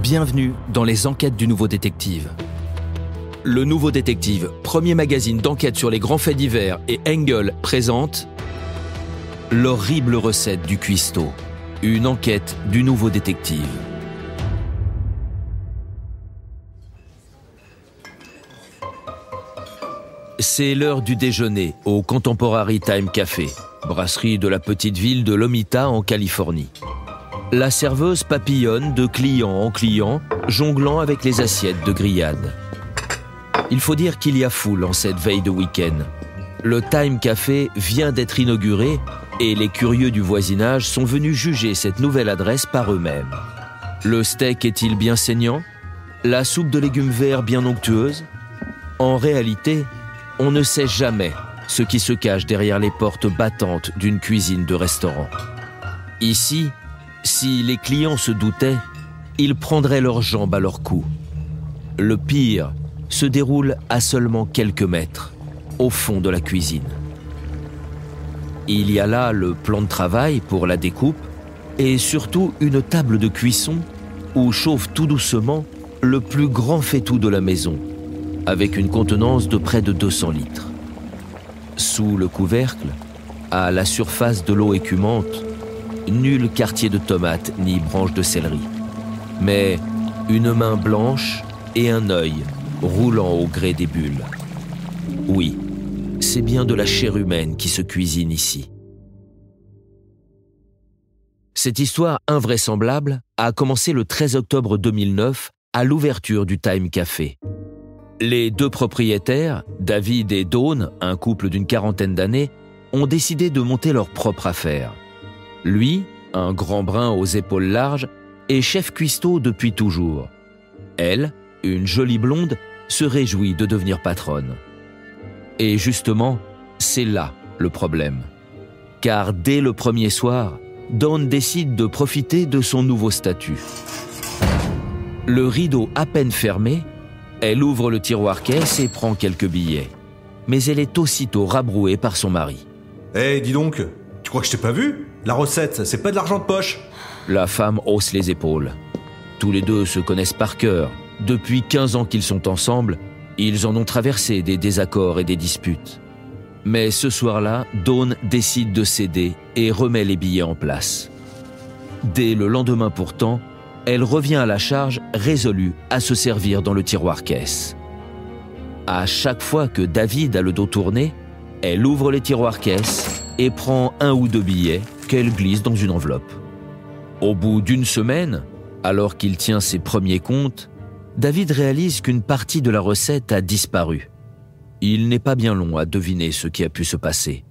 Bienvenue dans les enquêtes du Nouveau Détective. Le Nouveau Détective, premier magazine d'enquête sur les grands faits divers, et Engel présente l'horrible recette du cuistot, une enquête du Nouveau Détective. C'est l'heure du déjeuner au Contemporary Time Café, brasserie de la petite ville de Lomita en Californie. La serveuse papillonne de client en client, jonglant avec les assiettes de grillades. Il faut dire qu'il y a foule en cette veille de week-end. Le Time Café vient d'être inauguré et les curieux du voisinage sont venus juger cette nouvelle adresse par eux-mêmes. Le steak est-il bien saignant? La soupe de légumes verts bien onctueuse? En réalité, on ne sait jamais ce qui se cache derrière les portes battantes d'une cuisine de restaurant. Ici, si les clients se doutaient, ils prendraient leurs jambes à leur cou. Le pire se déroule à seulement quelques mètres, au fond de la cuisine. Il y a là le plan de travail pour la découpe et surtout une table de cuisson où chauffe tout doucement le plus grand faitout de la maison, avec une contenance de près de 200 litres. Sous le couvercle, à la surface de l'eau écumante, nul quartier de tomates ni branche de céleri, mais une main blanche et un œil roulant au gré des bulles. Oui, c'est bien de la chair humaine qui se cuisine ici. Cette histoire invraisemblable a commencé le 13 octobre 2009 à l'ouverture du Time Café. Les deux propriétaires, David et Dawn, un couple d'une quarantaine d'années, ont décidé de monter leur propre affaire. Lui, un grand brun aux épaules larges, est chef cuistot depuis toujours. Elle, une jolie blonde, se réjouit de devenir patronne. Et justement, c'est là le problème. Car dès le premier soir, Dawn décide de profiter de son nouveau statut. Le rideau à peine fermé, elle ouvre le tiroir-caisse et prend quelques billets. Mais elle est aussitôt rabrouée par son mari. Hé, dis donc, tu crois que je t'ai pas vu? La recette, c'est pas de l'argent de poche. La femme hausse les épaules. Tous les deux se connaissent par cœur. Depuis 15 ans qu'ils sont ensemble, ils en ont traversé des désaccords et des disputes. Mais ce soir-là, Dawn décide de céder et remet les billets en place. Dès le lendemain pourtant, elle revient à la charge, résolue à se servir dans le tiroir-caisse. À chaque fois que David a le dos tourné, elle ouvre les tiroirs-caisse et prend un ou deux billets qu'elle glisse dans une enveloppe. Au bout d'une semaine, alors qu'il tient ses premiers comptes, David réalise qu'une partie de la recette a disparu. Il n'est pas bien long à deviner ce qui a pu se passer.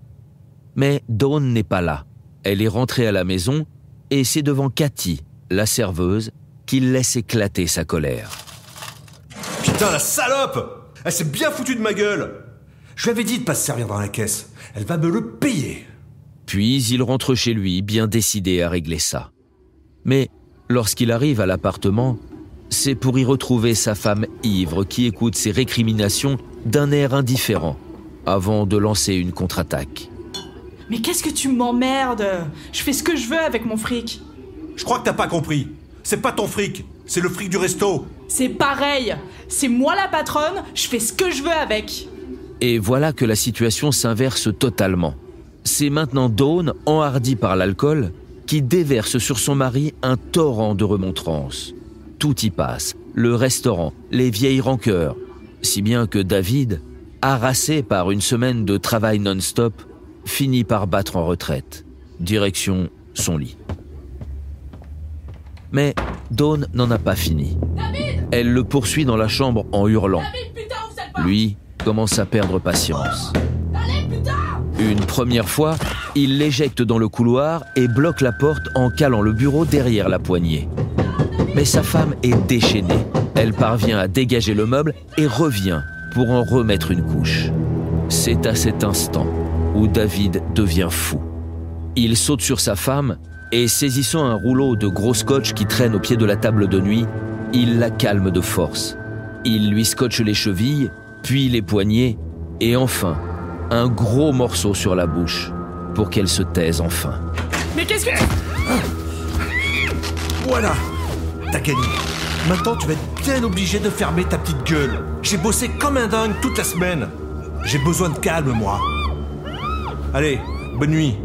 Mais Dawn n'est pas là. Elle est rentrée à la maison et c'est devant Cathy, la serveuse, qu'il laisse éclater sa colère. Putain, la salope! Elle s'est bien foutue de ma gueule! Je lui avais dit de pas se servir dans la caisse. Elle va me le payer. Puis il rentre chez lui, bien décidé à régler ça. Mais lorsqu'il arrive à l'appartement, c'est pour y retrouver sa femme ivre qui écoute ses récriminations d'un air indifférent, avant de lancer une contre-attaque. Mais qu'est-ce que tu m'emmerdes? Je fais ce que je veux avec mon fric. Je crois que t'as pas compris. C'est pas ton fric, c'est le fric du resto. C'est pareil. C'est moi la patronne, je fais ce que je veux avec. Et voilà que la situation s'inverse totalement. C'est maintenant Dawn, enhardie par l'alcool, qui déverse sur son mari un torrent de remontrances. Tout y passe, le restaurant, les vieilles rancœurs, si bien que David, harassé par une semaine de travail non-stop, finit par battre en retraite. Direction son lit. Mais Dawn n'en a pas fini. David! Elle le poursuit dans la chambre en hurlant. David, putain, ouvre cette porte! Lui commence à perdre patience. Allez, putain! Une première fois, il l'éjecte dans le couloir et bloque la porte en calant le bureau derrière la poignée. Mais sa femme est déchaînée. Elle parvient à dégager le meuble et revient pour en remettre une couche. C'est à cet instant où David devient fou. Il saute sur sa femme et, saisissant un rouleau de gros scotch qui traîne au pied de la table de nuit, il la calme de force. Il lui scotche les chevilles, puis les poignets, et enfin, un gros morceau sur la bouche, pour qu'elle se taise enfin. Mais qu'est-ce que... Voilà, t'as gagné. Maintenant, tu vas être bien obligé de fermer ta petite gueule. J'ai bossé comme un dingue toute la semaine. J'ai besoin de calme, moi. Allez, bonne nuit.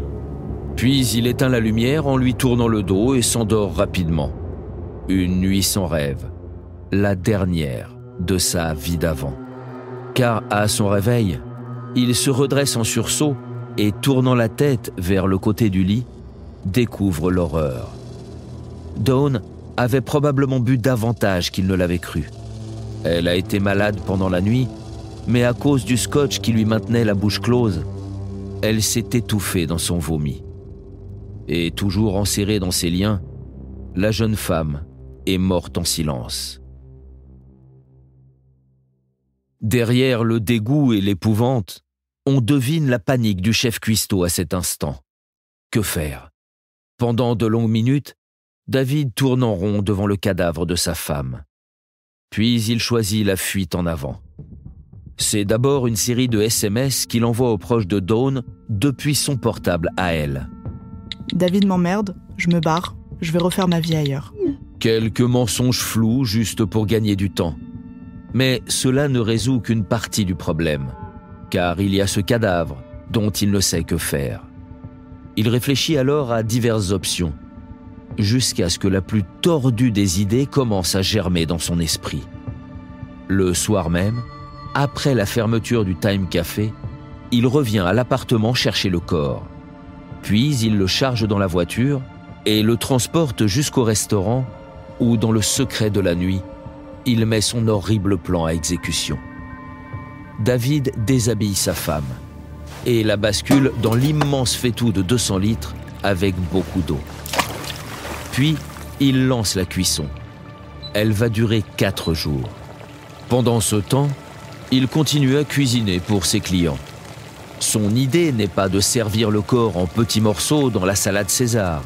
Puis il éteint la lumière en lui tournant le dos et s'endort rapidement. Une nuit sans rêve. La dernière de sa vie d'avant. Car à son réveil, il se redresse en sursaut et, tournant la tête vers le côté du lit, découvre l'horreur. Dawn avait probablement bu davantage qu'il ne l'avait cru. Elle a été malade pendant la nuit, mais à cause du scotch qui lui maintenait la bouche close, elle s'est étouffée dans son vomi. Et toujours enserrée dans ses liens, la jeune femme est morte en silence. Derrière le dégoût et l'épouvante, on devine la panique du chef cuistot à cet instant. Que faire? Pendant de longues minutes, David tourne en rond devant le cadavre de sa femme. Puis il choisit la fuite en avant. C'est d'abord une série de SMS qu'il envoie aux proches de Dawn depuis son portable à elle. David m'emmerde, je me barre, je vais refaire ma vie ailleurs. Quelques mensonges flous juste pour gagner du temps. Mais cela ne résout qu'une partie du problème, car il y a ce cadavre dont il ne sait que faire. Il réfléchit alors à diverses options, jusqu'à ce que la plus tordue des idées commence à germer dans son esprit. Le soir même, après la fermeture du Time Café, il revient à l'appartement chercher le corps. Puis il le charge dans la voiture et le transporte jusqu'au restaurant où, dans le secret de la nuit, il met son horrible plan à exécution. David déshabille sa femme et la bascule dans l'immense faitout de 200 litres avec beaucoup d'eau. Puis, il lance la cuisson. Elle va durer 4 jours. Pendant ce temps, il continue à cuisiner pour ses clients. Son idée n'est pas de servir le corps en petits morceaux dans la salade César,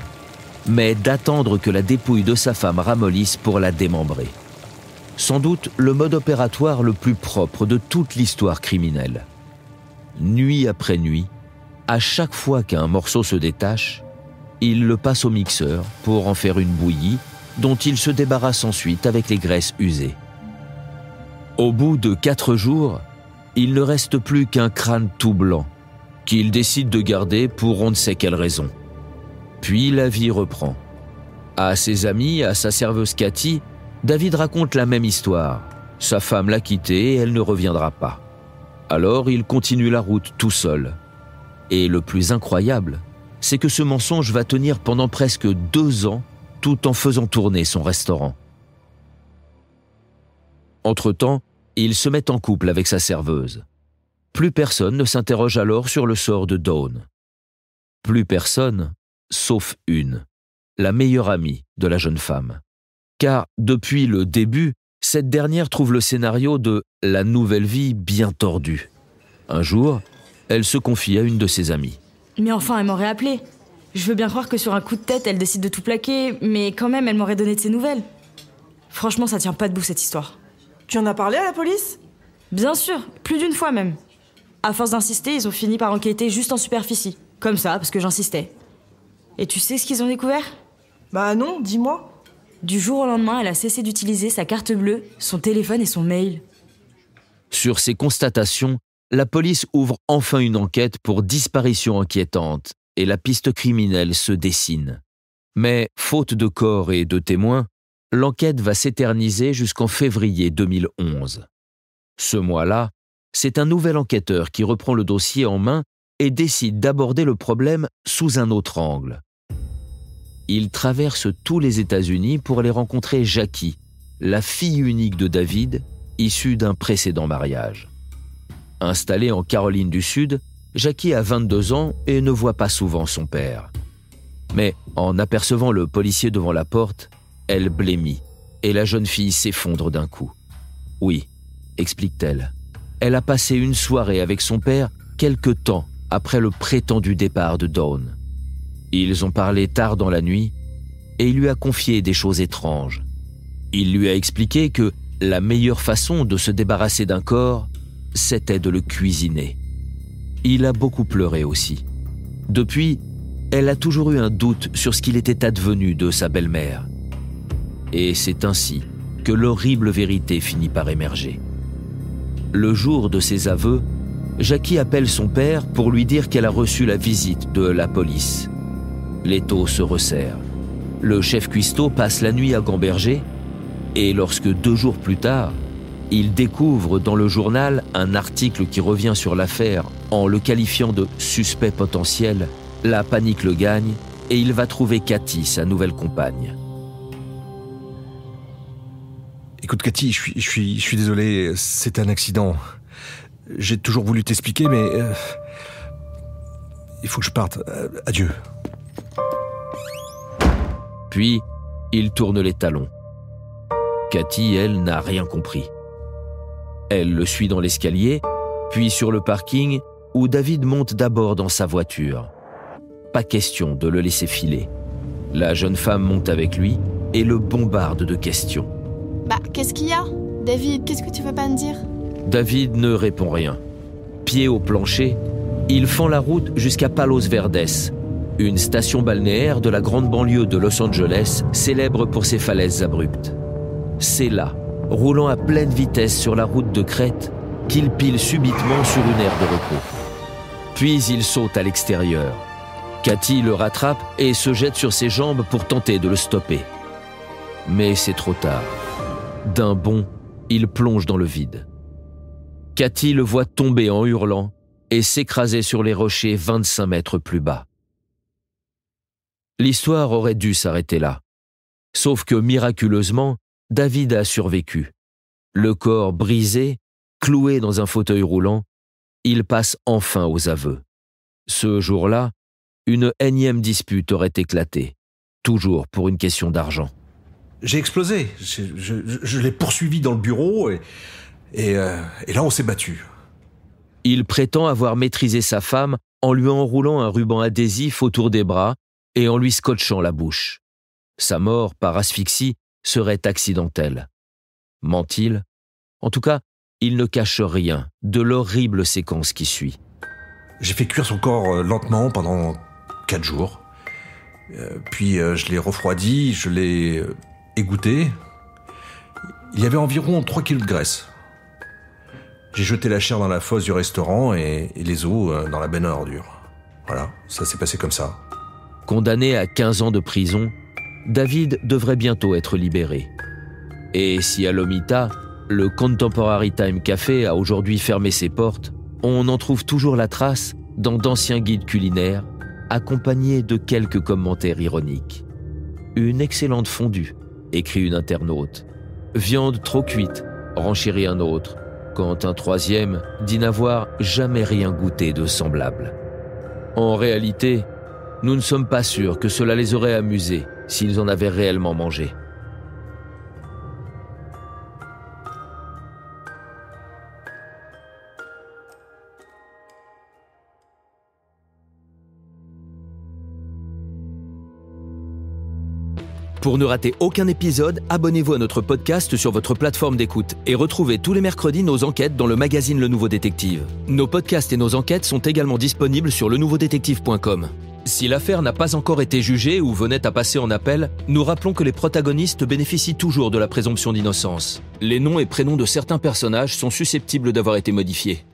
mais d'attendre que la dépouille de sa femme ramollisse pour la démembrer. Sans doute le mode opératoire le plus propre de toute l'histoire criminelle. Nuit après nuit, à chaque fois qu'un morceau se détache, il le passe au mixeur pour en faire une bouillie dont il se débarrasse ensuite avec les graisses usées. Au bout de 4 jours, il ne reste plus qu'un crâne tout blanc qu'il décide de garder pour on ne sait quelle raison. Puis la vie reprend. À ses amis, à sa serveuse Cathy, David raconte la même histoire. Sa femme l'a quitté et elle ne reviendra pas. Alors il continue la route tout seul. Et le plus incroyable, c'est que ce mensonge va tenir pendant presque 2 ans tout en faisant tourner son restaurant. Entre-temps, il se met en couple avec sa serveuse. Plus personne ne s'interroge alors sur le sort de Dawn. Plus personne, sauf une, la meilleure amie de la jeune femme. Car depuis le début, cette dernière trouve le scénario de la nouvelle vie bien tordu. Un jour, elle se confie à une de ses amies. Mais enfin, elle m'aurait appelé. Je veux bien croire que sur un coup de tête, elle décide de tout plaquer, mais quand même, elle m'aurait donné de ses nouvelles. Franchement, ça tient pas debout cette histoire. Tu en as parlé à la police? Bien sûr, plus d'une fois même. À force d'insister, ils ont fini par enquêter juste en superficie. Comme ça, parce que j'insistais. Et tu sais ce qu'ils ont découvert? Bah non, dis-moi. Du jour au lendemain, elle a cessé d'utiliser sa carte bleue, son téléphone et son mail. Sur ces constatations, la police ouvre enfin une enquête pour disparition inquiétante et la piste criminelle se dessine. Mais, faute de corps et de témoins, l'enquête va s'éterniser jusqu'en février 2011. Ce mois-là, c'est un nouvel enquêteur qui reprend le dossier en main et décide d'aborder le problème sous un autre angle. Il traverse tous les États-Unis pour aller rencontrer Jackie, la fille unique de David, issue d'un précédent mariage. Installée en Caroline du Sud, Jackie a 22 ans et ne voit pas souvent son père. Mais en apercevant le policier devant la porte, elle blêmit et la jeune fille s'effondre d'un coup. Oui, explique-t-elle, elle a passé une soirée avec son père quelque temps après le prétendu départ de Dawn. Ils ont parlé tard dans la nuit et il lui a confié des choses étranges. Il lui a expliqué que la meilleure façon de se débarrasser d'un corps, c'était de le cuisiner. Il a beaucoup pleuré aussi. Depuis, elle a toujours eu un doute sur ce qu'il était advenu de sa belle-mère. Et c'est ainsi que l'horrible vérité finit par émerger. Le jour de ses aveux, Jackie appelle son père pour lui dire qu'elle a reçu la visite de la police. L'étau se resserre. Le chef cuistot passe la nuit à Gamberger et lorsque 2 jours plus tard, il découvre dans le journal un article qui revient sur l'affaire en le qualifiant de suspect potentiel, la panique le gagne et il va trouver Cathy, sa nouvelle compagne. Écoute Cathy, je suis désolé, c'est un accident. J'ai toujours voulu t'expliquer, mais... il faut que je parte. Adieu. Puis, il tourne les talons. Cathy, elle, n'a rien compris. Elle le suit dans l'escalier, puis sur le parking, où David monte d'abord dans sa voiture. Pas question de le laisser filer. La jeune femme monte avec lui et le bombarde de questions. Qu'est-ce qu'il y a ? David, qu'est-ce que tu veux pas me dire ? David ne répond rien. Pied au plancher, il fend la route jusqu'à Palos Verdes, une station balnéaire de la grande banlieue de Los Angeles, célèbre pour ses falaises abruptes. C'est là, roulant à pleine vitesse sur la route de crête, qu'il pile subitement sur une aire de repos. Puis il saute à l'extérieur. Cathy le rattrape et se jette sur ses jambes pour tenter de le stopper. Mais c'est trop tard. D'un bond, il plonge dans le vide. Cathy le voit tomber en hurlant et s'écraser sur les rochers 25 mètres plus bas. L'histoire aurait dû s'arrêter là. Sauf que miraculeusement, David a survécu. Le corps brisé, cloué dans un fauteuil roulant, il passe enfin aux aveux. Ce jour-là, une énième dispute aurait éclaté, toujours pour une question d'argent. J'ai explosé. Je l'ai poursuivi dans le bureau et là on s'est battu. Il prétend avoir maîtrisé sa femme en lui enroulant un ruban adhésif autour des bras et en lui scotchant la bouche. Sa mort par asphyxie serait accidentelle. Ment-il ? En tout cas, il ne cache rien de l'horrible séquence qui suit. J'ai fait cuire son corps lentement pendant 4 jours. Puis je l'ai refroidi, je l'ai égoutté. Il y avait environ 3 kilos de graisse. J'ai jeté la chair dans la fosse du restaurant et les os dans la benne à ordures. Voilà, ça s'est passé comme ça. Condamné à 15 ans de prison, David devrait bientôt être libéré. Et si à Lomita, le Contemporary Time Café a aujourd'hui fermé ses portes, on en trouve toujours la trace dans d'anciens guides culinaires, accompagnés de quelques commentaires ironiques. Une excellente fondue, écrit une internaute. Viande trop cuite, renchérit un autre, quand un troisième dit n'avoir jamais rien goûté de semblable. En réalité, nous ne sommes pas sûrs que cela les aurait amusés s'ils en avaient réellement mangé. Pour ne rater aucun épisode, abonnez-vous à notre podcast sur votre plateforme d'écoute et retrouvez tous les mercredis nos enquêtes dans le magazine Le Nouveau Détective. Nos podcasts et nos enquêtes sont également disponibles sur lenouveaudétective.com. Si l'affaire n'a pas encore été jugée ou venait à passer en appel, nous rappelons que les protagonistes bénéficient toujours de la présomption d'innocence. Les noms et prénoms de certains personnages sont susceptibles d'avoir été modifiés.